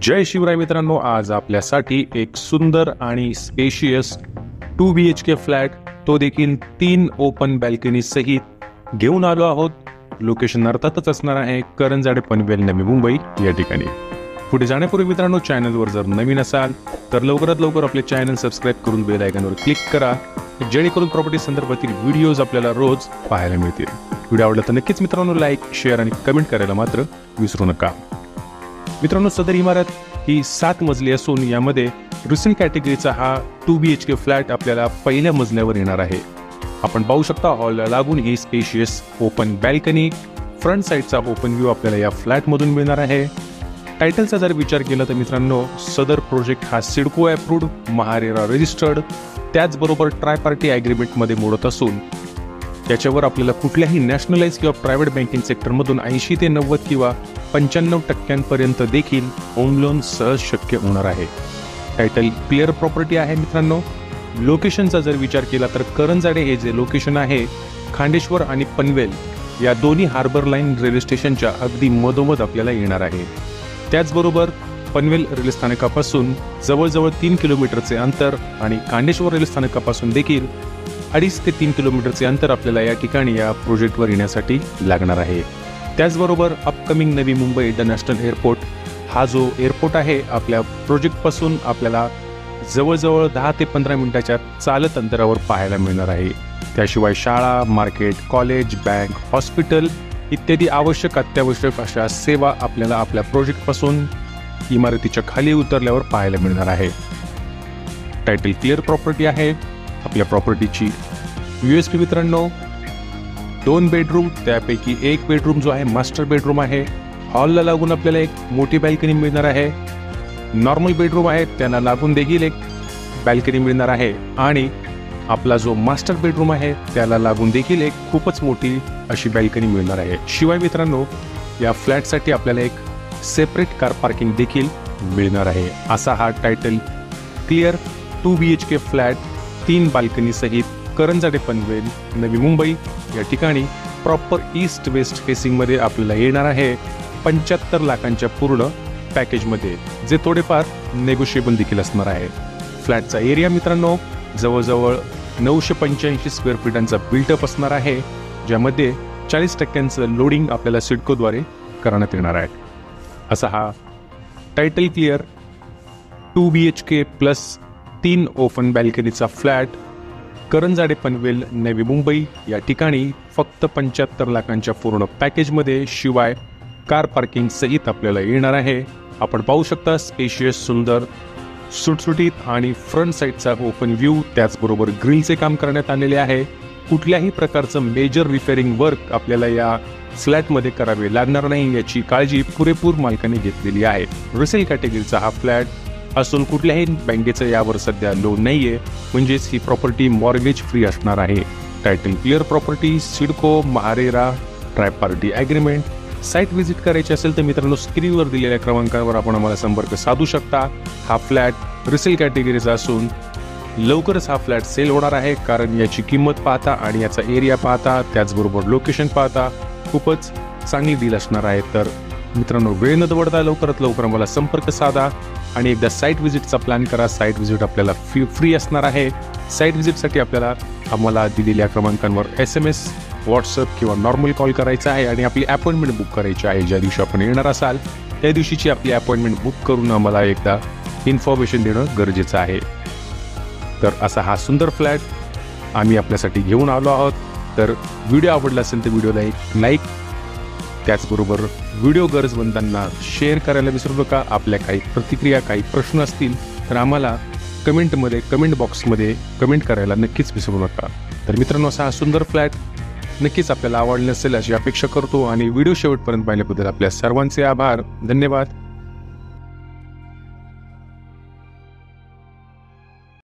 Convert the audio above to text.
जय शिवराय मित्रांनो, आज आपल्यासाठी एक सुंदर आणि स्पेशियस 2 BHK फ्लॅट, तो देखील 3 ओपन बॅल्कनी सहित घेऊन आलो आहोत. लोकेशन अर्थातच असणार आहे करंजाडे पनवेल, नवी मुंबई या ठिकाणी. पुढे जाण्यापूर्वी मित्रांनो, चॅनलवर जर नवीन असाल तर लवकरात लवकर आपले चॅनल सबस्क्राईब करून बेल आयकॉनवर क्लिक करा, जेणेकरून प्रॉपर्टी संदर्भातील व्हिडिओज आपल्याला रोज पाहायला मिळतील. व्हिडिओ आवडला तर नक्कीच मित्रांनो लाईक, शेअर आणि कमेंट करायला मात्र विसरू नका. मित्रांनो, सदर इमारत ही 7 मजली असून यामध्ये रिसेल कॅटेगरीचा हा 2 BHK फ्लॅट आपल्याला पहिल्या मजल्यावर येणार आहे. आपण पाहू शकता हॉलला लागून ही स्पेशियस ओपन बॅल्कनी, फ्रंट साइडचा ओपन व्ह्यू आपल्याला या फ्लॅटमधून मिळणार आहे. टायटलचा जर विचार केला तर मित्रांनो, सदर प्रोजेक्ट हा सिडको अप्रूव्ड, महारेरा रजिस्टर्ड, त्याचबरोबर ट्राय पार्टी ॲग्रीमेंटमध्ये मोडत असून त्याच्यावर आपल्याला कुठल्याही नॅशनलाइज किंवा प्रायव्हेट बँकिंग सेक्टरमधून 80 ते 90 किंवा 95% देखील होम लोन सहज शक्य होणार आहे. टायटल क्लिअर प्रॉपर्टी आहे मित्रांनो. लोकेशनचा जर विचार केला तर करंजाडे हे जे लोकेशन आहे, खांडेश्वर आणि पनवेल या दोन्ही हार्बर लाईन रेल्वे स्टेशनच्या अगदी मधोमध आपल्याला येणार आहे. त्याचबरोबर पनवेल रेल्वे स्थानकापासून जवळजवळ 3 किलोमीटरचे अंतर आणि खांडेश्वर रेल्वे स्थानकापासून देखील 2.5 ते 3 किलोमीटरचे अंतर आपल्याला या ठिकाणी या प्रोजेक्टवर येण्यासाठी लागणार आहे. त्याचबरोबर upcoming Navi Mumbai international airport हा जो एअरपोर्ट आहे, आपल्या प्रोजेक्टपासून आपल्याला जवळजवळ 10 ते 15 मिनिटाच्या चालत अंतरावर पाहायला मिळणार आहे. त्याशिवाय शाळा, मार्केट, कॉलेज, बँक, हॉस्पिटल इत्यादी आवश्यक अत्यावश्यक अशा सेवा आपल्याला आपल्या प्रोजेक्टपासून इमारतीच्या खाली उतरल्यावर पाहायला मिळणार आहे. टायटल क्लिअर प्रॉपर्टी आहे. आपल्या प्रॉपर्टीची USP मित्रांनो, 2 बेडरूम, त्यापैकी 1 बेडरूम जो आहे मास्टर बेडरूम आहे. हॉलला लागून आपल्याला एक मोठी बॅल्कनी मिळणार आहे. नॉर्मल बेडरूम आहे, त्यांना लागून देखील एक बॅल्कनी मिळणार आहे. आणि आपला जो मास्टर बेडरूम आहे त्याला लागून देखील एक खूपच मोठी अशी बॅल्कनी मिळणार आहे. शिवाय मित्रांनो, या फ्लॅटसाठी आपल्याला एक सेपरेट कार पार्किंग देखील मिळणार आहे. असा हा title clear 2 BHK flat 3 balcony सहित करंजाडे पनवेल, नवी मुंबई या ठिकाणी प्रॉपर ईस्ट वेस्ट फेसिंगमध्ये आपल्याला येणार आहे. 75 लाखांच्या पूर्ण पॅकेजमध्ये, जे थोडेफार नेगोशिएबल देखील असणार आहे. फ्लॅटचा एरिया मित्रांनो जवळजवळ 985 स्क्वेअर फीटांचा बिल्टअप असणार आहे, ज्यामध्ये 40% लोडिंग आपल्याला सिडकोद्वारे करण्यात येणार आहे. असा हा title clear 2 BHK plus 3 open बॅल्कनीचा फ्लॅट करंजाडे पनवेल, नवी मुंबई या ठिकाणी फक्त 75 लाखांच्या पूर्ण पॅकेजमध्ये, शिवाय कार पार्किंग सहित आपल्याला येणार आहे. आपण पाहू शकता स्पेशियस, सुंदर, सुटसुटीत आणि फ्रंट साइडचा ओपन व्ह्यू, त्याचबरोबर ग्रिलचे काम करण्यात आलेले आहे. कुठल्याही प्रकारचं मेजर रिपेअरिंग वर्क आपल्याला या फ्लॅटमध्ये करावे लागणार नाही याची काळजी पुरेपूर मालकाने घेतलेली आहे. रिसेल कॅटेगरीचा हा फ्लॅट असून कुठल्याही बँकेचं यावर सध्या लोन नाहीये, म्हणजेच ही प्रॉपर्टी मॉर्गेज फ्री असणार आहे. Title clear property, CIDCO, MahaRERA, try party agreement. Site visit करायची असेल तर मित्रांनो, स्क्रीनवर दिलेल्या क्रमांकावर आपण आम्हाला संपर्क साधू शकता. हा फ्लॅट रिसेल कॅटेगरीचा असून लवकरच हा फ्लॅट सेल होणार आहे, कारण याची किंमत पाहता आणि याचा एरिया पाहता, त्याचबरोबर लोकेशन पाहता खूपच चांगली डील असणार आहे. तर मित्रांनो, वेळ न दवडता लवकरात लवकर आम्हाला संपर्क साधा आणि एकदा साईट व्हिजिटचा प्लॅन करा. साईट व्हिजिट आपल्याला फ्री असणार आहे. साईट व्हिजिटसाठी आपल्याला आम्हाला दिलेल्या क्रमांकांवर SMS, व्हॉट्सअप किंवा नॉर्मल कॉल करायचा आहे आणि आपली अपॉइंटमेंट बुक करायची आहे. ज्या दिवशी आपण येणार असाल त्या दिवशीची आपली अपॉइंटमेंट बुक करून आम्हाला एकदा इन्फॉर्मेशन देणं गरजेचं आहे. तर असा हा सुंदर फ्लॅट आम्ही आपल्यासाठी घेऊन आलो आहोत. तर व्हिडिओ आवडला असेल तर व्हिडिओला एक लाईक, त्याचबरोबर व्हिडिओ गरजवंतांना शेअर करायला विसरू नका. आपल्या काही प्रतिक्रिया, काही प्रश्न असतील तर आम्हाला कमेंट बॉक्समध्ये कमेंट करायला नक्कीच विसरू नका. तर मित्रांनो, असा हा सुंदर फ्लॅट नक्कीच आपल्याला आवडला असेल अशी अपेक्षा करतो आणि व्हिडिओ शेवटपर्यंत पाहिल्याबद्दल आपल्या सर्वांचे आभार. धन्यवाद.